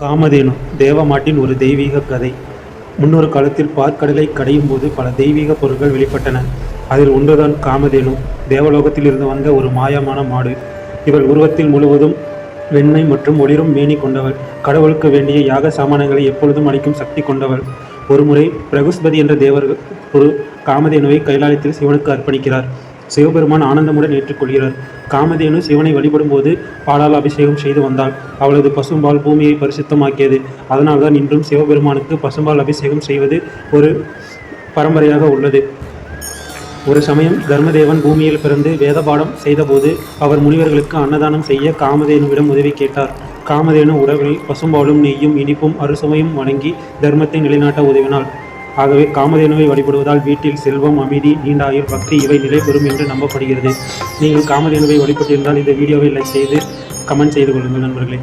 காமதேனு தேவமாட்டின் ஒரு தெய்வீக கதை. முன்னொரு காலத்தில் பார்க்கடலை கடையும் போது பல தெய்வீக பொருட்கள் வெளிப்பட்டன. அதில் ஒன்றுதான் காமதேனு. தேவலோகத்திலிருந்து வந்த ஒரு மாயமான மாடு. இவள் உருவத்தில் முழுவதும் வெண்மை மற்றும் ஒளிரும் மேனி கொண்டவள். கடவுளுக்கு வேண்டிய யாக சாமானங்களை எப்பொழுதும் அளிக்கும் சக்தி கொண்டவள். ஒருமுறை பிரகுஸ்பதி என்ற தேவர் ஒரு காமதேனுவை கைலாயத்தில் சிவனுக்கு அர்ப்பணிக்கிறார். சிவபெருமான் ஆனந்தமுடன் ஏற்றுக்கொள்கிறார். காமதேனு சிவனை வழிபடும் போது பாலால் அபிஷேகம் செய்து வந்தாள். அவளது பசும்பால் பூமியை பரிசுத்தமாக்கியது. அதனால்தான் இன்றும் சிவபெருமானுக்கு பசும்பால் அபிஷேகம் செய்வது ஒரு பரம்பரையாக உள்ளது. ஒரு சமயம் தர்மதேவன் பூமியில் பிறந்து வேதபாடம் செய்தபோது அவர் முனிவர்களுக்கு அன்னதானம் செய்ய காமதேனுவிடம் உதவி கேட்டார். காமதேனு உடலில் பசும்பாலும் நெய்யும் இனிப்பும் அறுசுவையும் வழங்கி தர்மத்தை நிலைநாட்ட உதவினாள். ஆகவே காமதேனுவை வழிபடுவதால் வீட்டில் செல்வம், அமைதி, நீண்ட ஆயுள், பக்தி இவை நிலை பெறும் என்று நம்பப்படுகிறது. நீங்கள் காமதேனுவை வழிபட்டிருந்தால் இந்த வீடியோவை லைக் செய்து கமெண்ட் செய்து கொள்ளுங்கள் நண்பர்களே.